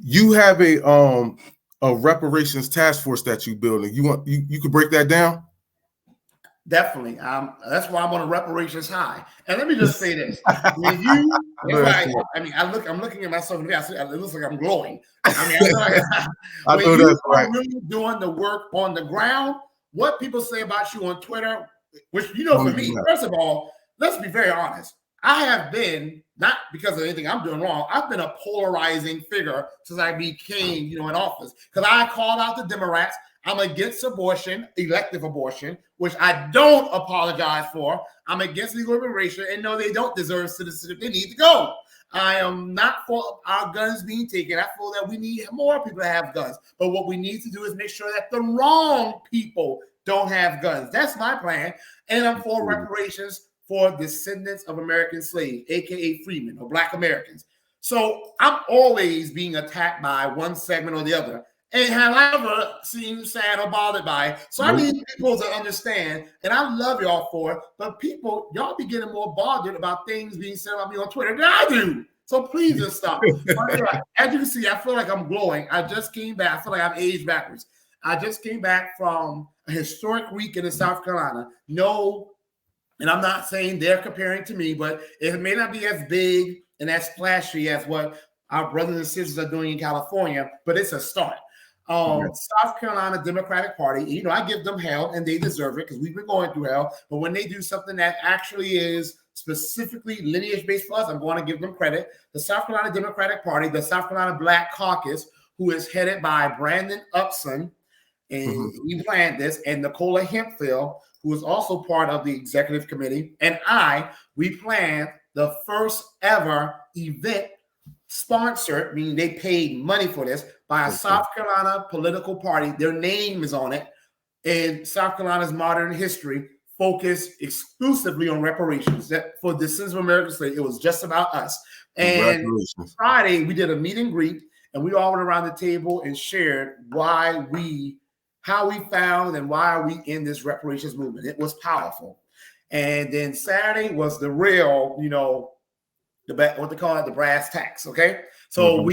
You have a reparations task force that you building. You could break that down? Definitely. That's why I'm on a reparations high. And let me just say this: when you, I'm looking at myself in the mirror. It looks like I'm glowing. I mean, when you are really doing the work on the ground, what people say about you on Twitter, which for me, first of all, let's be very honest. I have been, not because of anything I'm doing wrong, I've been a polarizing figure since I became, in office. Because I called out the Democrats. I'm against abortion, elective abortion, which I don't apologize for. I'm against legal immigration, and no, they don't deserve citizenship. They need to go. I am not for our guns being taken. I feel that we need more people to have guns. But what we need to do is make sure that the wrong people don't have guns. That's my plan. And I'm for reparations for descendants of American slaves, aka freedmen or Black Americans. So I'm always being attacked by one segment or the other. And have I ever seen sad or bothered by it? So I need people to understand, and I love y'all for it, but people, y'all be getting more bothered about things being said about me on Twitter than I do. So please just stop. As you can see, I feel like I'm glowing. I just came back. I feel like I've aged backwards. I just came back from a historic weekend in South Carolina. No, and I'm not saying they're comparing to me, but it may not be as big and as flashy as what our brothers and sisters are doing in California, but it's a start. South Carolina Democratic Party, I give them hell, and they deserve it because we've been going through hell. But when they do something that actually is specifically lineage-based for us, I'm going to give them credit. The South Carolina Democratic Party, the South Carolina Black Caucus, who is headed by Brandon Upson, and he planned this, and Nicola Hemphill, who is also part of the executive committee, and we planned the first ever event sponsored, meaning they paid money for this, by a South Carolina political party. Their name is on it. In South Carolina's modern history, focused exclusively on reparations. That for descendants of American slaves, it was just about us. And Friday, we did a meet and greet, and we all went around the table and shared how we found and why are we in this reparations movement. It was powerful. And then Saturday was the real, what they call it, the brass tacks. Okay. So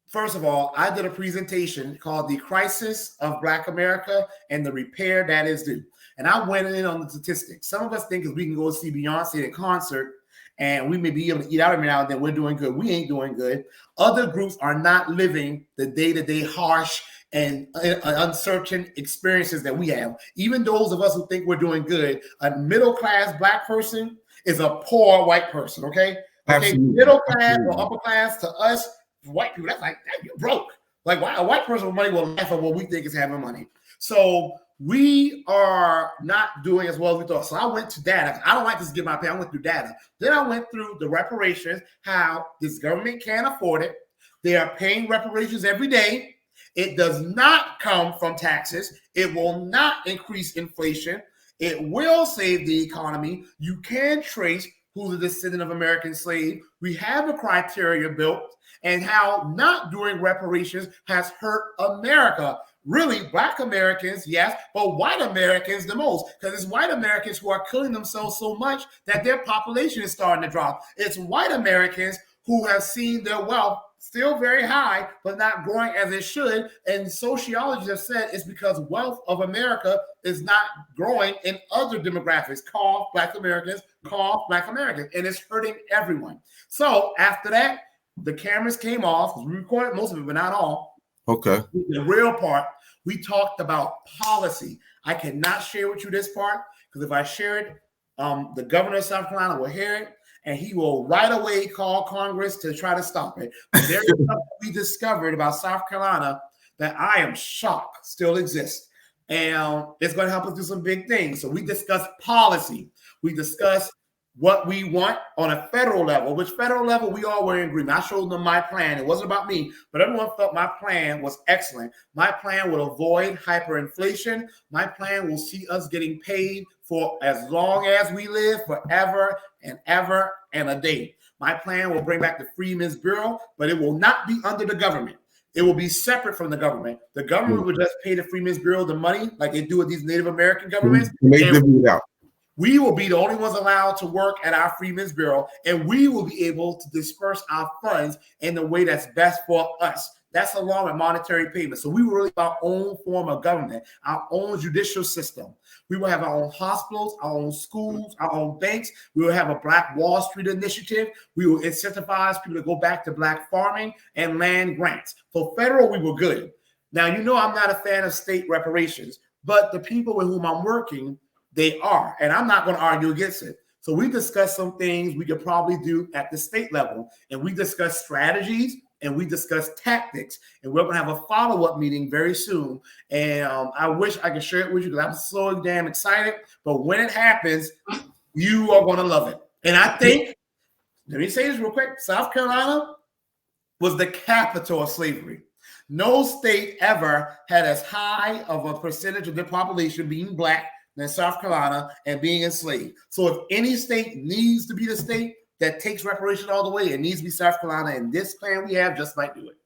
first of all, I did a presentation called The Crisis of Black America and the Repair That Is Due. And I went in on the statistics. Some of us think we can go see Beyonce in concert and we may be able to eat out every now and then. We're doing good. We ain't doing good. Other groups are not living the day-to-day harsh and uncertain experiences that we have. Even those of us who think we're doing good, a middle-class Black person is a poor white person, okay? Middle class or upper class to us, white people, that's like, you're broke. Like, why a white person with money will laugh at what we think is having money. So we are not doing as well as we thought. So I went to data. I don't like to just give my opinion. I went through data. Then I went through the reparations, how this government can't afford it. They are paying reparations every day. It does not come from taxes. It will not increase inflation. It will save the economy. You can trace who's a descendant of American slave. We have a criteria built, and how not doing reparations has hurt America. Really, Black Americans, yes, but white Americans the most, because it's white Americans who are killing themselves so much that their population is starting to drop. It's white Americans who have seen their wealth still very high, but not growing as it should. And sociologists have said it's because wealth of America is not growing in other demographics. Call Black Americans, and it's hurting everyone. So after that, the cameras came off because we recorded most of it, but not all. Okay. The real part, we talked about policy. I cannot share with you this part because if I share it, the governor of South Carolina will hear it, and he will right away call Congress to try to stop it. But there is something we discovered about South Carolina that I am shocked still exists. And it's going to help us do some big things. So we discussed policy. We discussed what we want on a federal level, which federal level we all were in agreement. I showed them my plan. It wasn't about me, but everyone felt my plan was excellent. My plan will avoid hyperinflation. My plan will see us getting paid for as long as we live, forever and ever and a day. My plan will bring back the Freedmen's Bureau, but it will not be under the government. It will be separate from the government. The government would just pay the Freedmen's Bureau the money like they do with these Native American governments. They divvy it out. We will be the only ones allowed to work at our Freedmen's Bureau, and we will be able to disperse our funds in the way that's best for us. That's along with monetary payment. So we will really have our own form of government, our own judicial system. We will have our own hospitals, our own schools, our own banks. We will have a Black Wall Street initiative. We will incentivize people to go back to Black farming and land grants. For federal, we were good. Now, you know I'm not a fan of state reparations, but the people with whom I'm working, they are. And I'm not going to argue against it. So we discussed some things we could probably do at the state level, and we discussed strategies, and we discussed tactics, and we're going to have a follow-up meeting very soon. And I wish I could share it with you because I'm so damn excited. But when it happens, you are going to love it. And I think, let me say this real quick, South Carolina was the capital of slavery. No state ever had as high of a percentage of their population being Black than South Carolina and being enslaved. So if any state needs to be the state that takes reparation all the way, it needs to be South Carolina, and this plan we have just might do it.